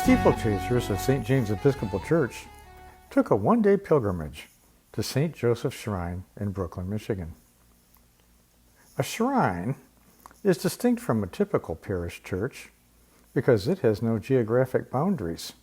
Steeplechasers of St. James Episcopal Church took a one-day pilgrimage to St. Joseph's Shrine in Brooklyn, Michigan. A shrine is distinct from a typical parish church because it has no geographic boundaries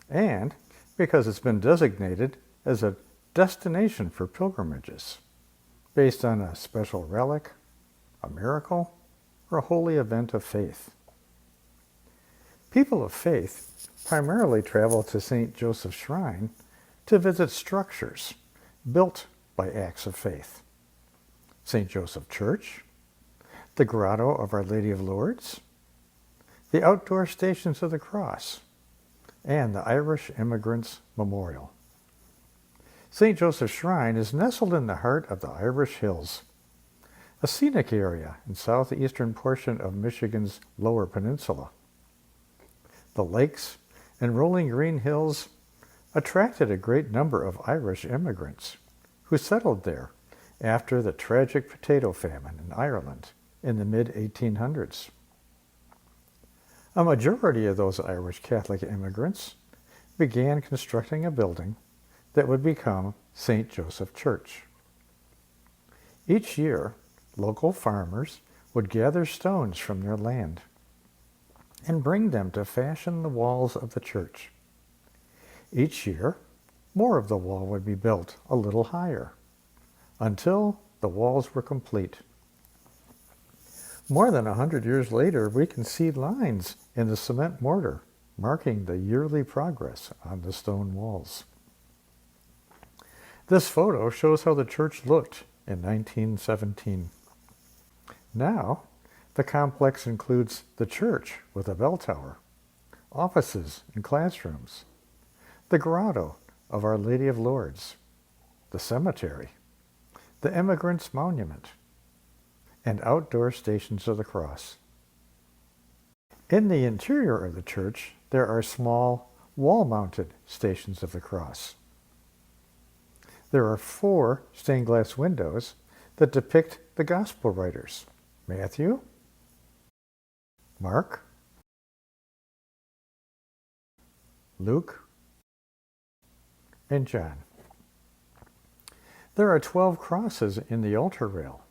and because it's been designated as a destination for pilgrimages based on a special relic, a miracle, or a holy event of faith. People of faith primarily travel to St. Joseph's Shrine to visit structures built by acts of faith. St. Joseph Church, the Grotto of Our Lady of Lourdes, the outdoor Stations of the Cross, and the Irish Immigrants Memorial. St. Joseph's Shrine is nestled in the heart of the Irish Hills, a scenic area in southeastern portion of Michigan's Lower Peninsula. The lakes and rolling green hills attracted a great number of Irish immigrants who settled there after the tragic potato famine in Ireland in the mid-1800s. A majority of those Irish Catholic immigrants began constructing a building that would become St. Joseph Church. Each year, local farmers would gather stones from their land and bring them to fashion the walls of the church. Each year, more of the wall would be built a little higher, until the walls were complete. More than 100 years later, we can see lines in the cement mortar marking the yearly progress on the stone walls. This photo shows how the church looked in 1917. Now, the complex includes the church with a bell tower, offices and classrooms, the Grotto of Our Lady of Lourdes, the cemetery, the Immigrants Monument, and outdoor Stations of the Cross. In the interior of the church, there are small wall-mounted Stations of the Cross. There are 4 stained glass windows that depict the Gospel writers, Matthew, Mark, Luke, and John. There are 12 crosses in the altar rail,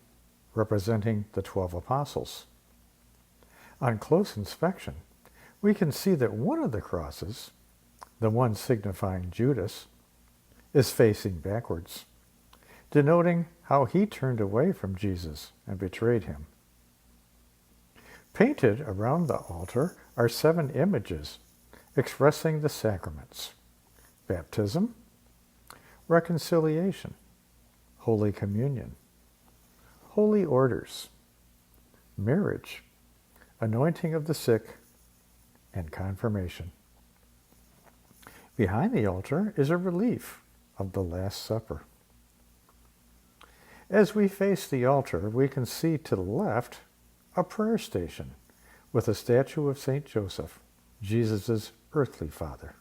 representing the 12 apostles. On close inspection, we can see that one of the crosses, the one signifying Judas, is facing backwards, denoting how he turned away from Jesus and betrayed him. Painted around the altar are 7 images expressing the sacraments: baptism, reconciliation, Holy Communion, holy orders, marriage, anointing of the sick, and confirmation. Behind the altar is a relief of the Last Supper. As we face the altar, we can see to the left a prayer station with a statue of St. Joseph, Jesus' earthly father.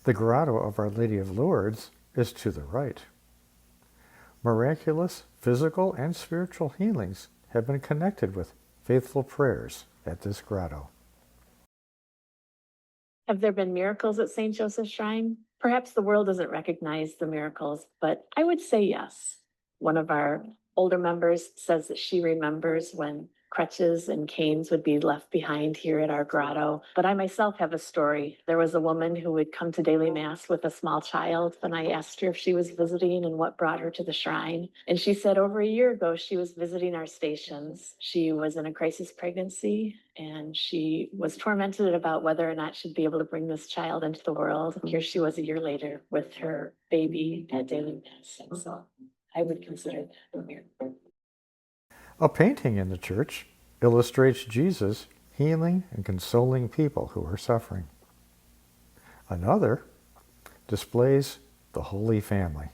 The Grotto of Our Lady of Lourdes is to the right. Miraculous physical and spiritual healings have been connected with faithful prayers at this grotto. Have there been miracles at St. Joseph's Shrine? Perhaps the world doesn't recognize the miracles, but I would say yes. One of our older members says that she remembers when crutches and canes would be left behind here at our grotto. But I myself have a story. There was a woman who would come to daily mass with a small child, and I asked her if she was visiting and what brought her to the shrine. And she said over a year ago, she was visiting our stations. She was in a crisis pregnancy, and she was tormented about whether or not she'd be able to bring this child into the world. Here she was a year later with her baby at daily mass. And so I would consider that a miracle. A painting in the church illustrates Jesus healing and consoling people who are suffering. Another displays the Holy Family.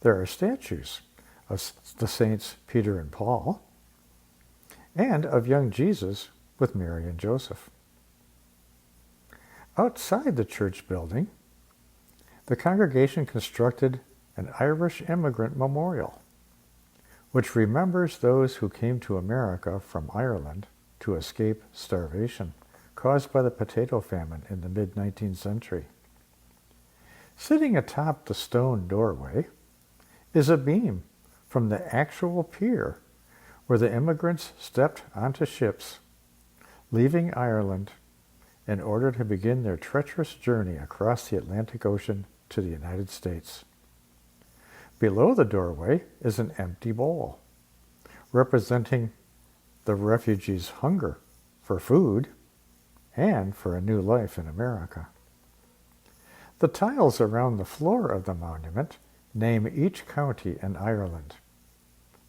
There are statues of the saints Peter and Paul, and of young Jesus with Mary and Joseph. Outside the church building, the congregation constructed an Irish Immigrant Memorial, which remembers those who came to America from Ireland to escape starvation caused by the potato famine in the mid-19th century. Sitting atop the stone doorway is a beam from the actual pier where the immigrants stepped onto ships, leaving Ireland in order to begin their treacherous journey across the Atlantic Ocean to the United States. Below the doorway is an empty bowl, representing the refugees' hunger for food and for a new life in America. The tiles around the floor of the monument name each county in Ireland.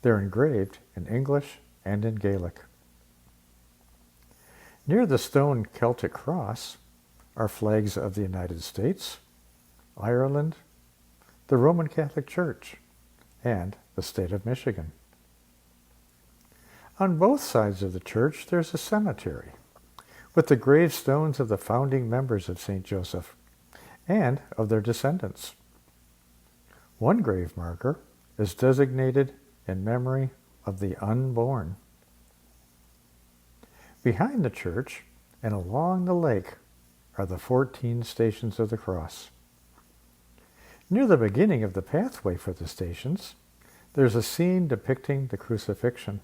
They're engraved in English and in Gaelic. Near the stone Celtic cross are flags of the United States, Ireland, the Roman Catholic Church, and the state of Michigan. On both sides of the church, there's a cemetery with the gravestones of the founding members of St. Joseph and of their descendants. One grave marker is designated in memory of the unborn. Behind the church and along the lake are the 14 stations of the cross. Near the beginning of the pathway for the stations, there's a scene depicting the crucifixion.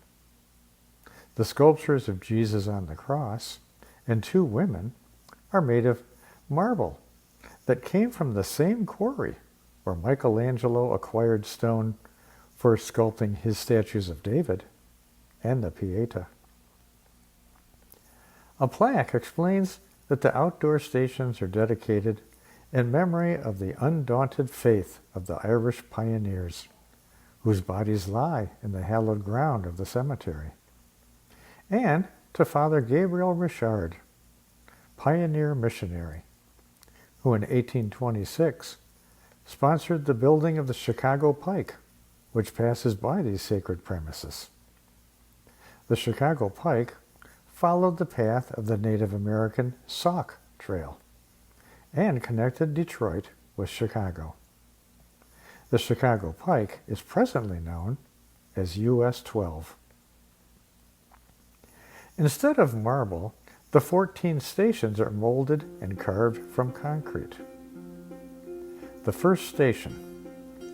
The sculptures of Jesus on the cross and two women are made of marble that came from the same quarry where Michelangelo acquired stone for sculpting his statues of David and the Pieta. A plaque explains that the outdoor stations are dedicated in memory of the undaunted faith of the Irish pioneers, whose bodies lie in the hallowed ground of the cemetery, and to Father Gabriel Richard, pioneer missionary, who in 1826 sponsored the building of the Chicago Pike, which passes by these sacred premises. The Chicago Pike followed the path of the Native American Sauk Trail and connected Detroit with Chicago. The Chicago Pike is presently known as US 12. Instead of marble, the 14 stations are molded and carved from concrete. The first station,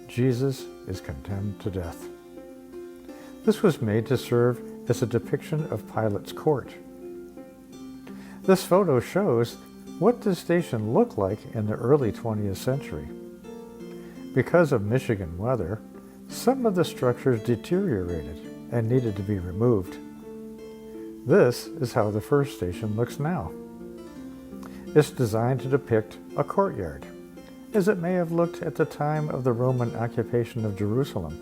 Jesus is condemned to death. This was made to serve as a depiction of Pilate's court. This photo shows what the station looked like in the early 20th century. Because of Michigan weather, some of the structures deteriorated and needed to be removed. This is how the first station looks now. It's designed to depict a courtyard, as it may have looked at the time of the Roman occupation of Jerusalem.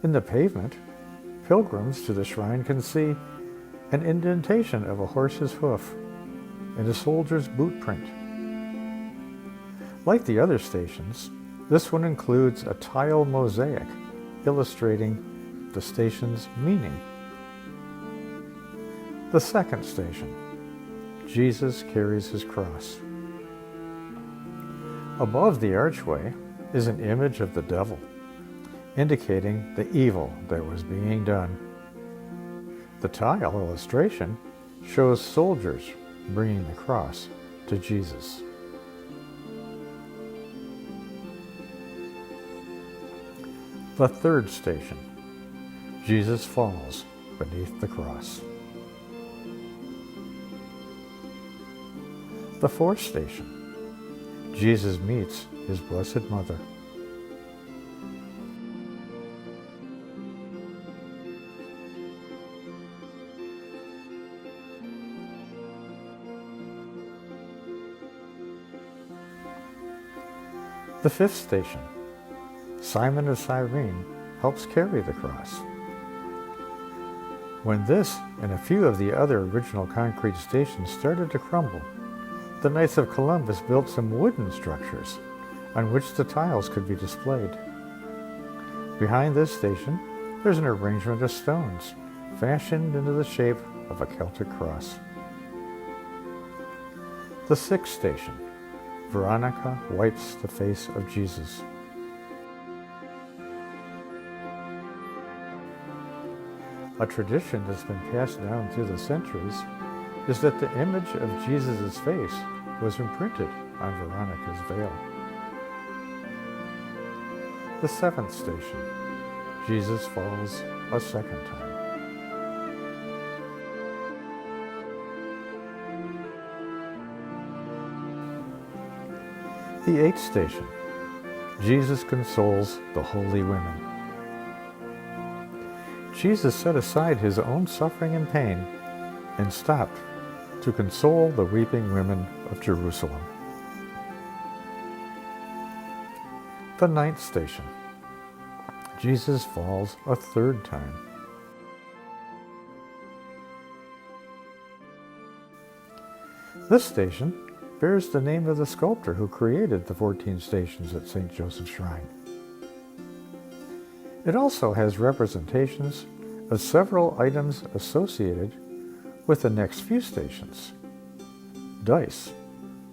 In the pavement, pilgrims to the shrine can see an indentation of a horse's hoof and a soldier's boot print. Like the other stations, this one includes a tile mosaic illustrating the station's meaning. The second station, Jesus carries his cross. Above the archway is an image of the devil, indicating the evil that was being done. The tile illustration shows soldiers bringing the cross to Jesus. The third station, Jesus falls beneath the cross. The fourth station, Jesus meets his Blessed Mother. The fifth station, Simon of Cyrene helps carry the cross. When this and a few of the other original concrete stations started to crumble, the Knights of Columbus built some wooden structures on which the tiles could be displayed. Behind this station, there's an arrangement of stones fashioned into the shape of a Celtic cross. The sixth station, Veronica wipes the face of Jesus. A tradition that's been passed down through the centuries is that the image of Jesus' face was imprinted on Veronica's veil. The seventh station, Jesus falls a second time. The eighth station, Jesus consoles the holy women. Jesus set aside his own suffering and pain and stopped to console the weeping women of Jerusalem. The ninth station, Jesus falls a third time. This station bears the name of the sculptor who created the 14 stations at St. Joseph's Shrine. It also has representations of several items associated with the next few stations. Dice,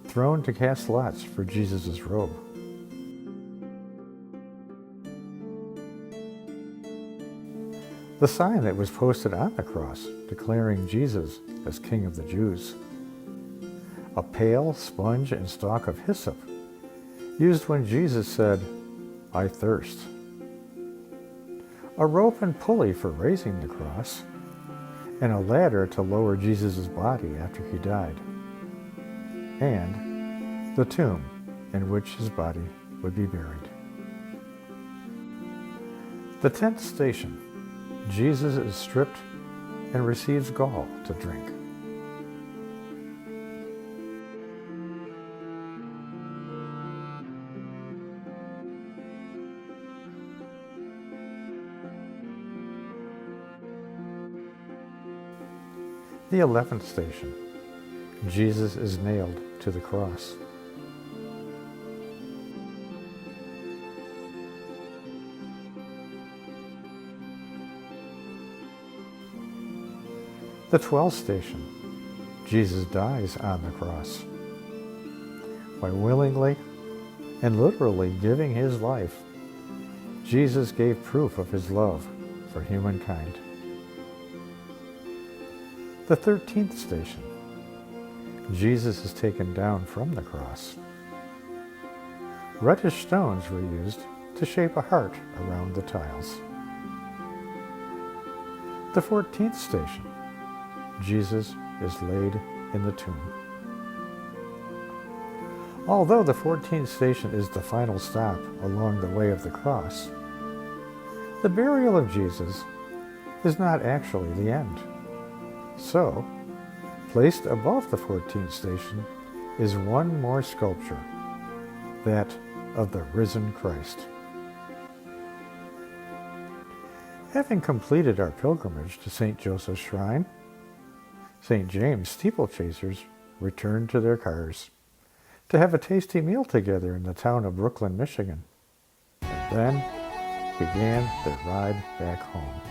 thrown to cast lots for Jesus' robe. The sign that was posted on the cross declaring Jesus as King of the Jews. A pail, sponge, and stalk of hyssop, used when Jesus said, "I thirst." A rope and pulley for raising the cross, and a ladder to lower Jesus' body after he died, and the tomb in which his body would be buried. The 10th station, Jesus is stripped and receives gall to drink. The 11th station, Jesus is nailed to the cross. The 12th station, Jesus dies on the cross. By willingly and literally giving his life, Jesus gave proof of his love for humankind. The 13th station, Jesus is taken down from the cross. Reddish stones were used to shape a heart around the tiles. The 14th station, Jesus is laid in the tomb. Although the 14th station is the final stop along the way of the cross, the burial of Jesus is not actually the end. So, placed above the 14th station is one more sculpture, that of the risen Christ. Having completed our pilgrimage to St. Joseph's Shrine, St. James steeplechasers returned to their cars to have a tasty meal together in the town of Brooklyn, Michigan, and then began their ride back home.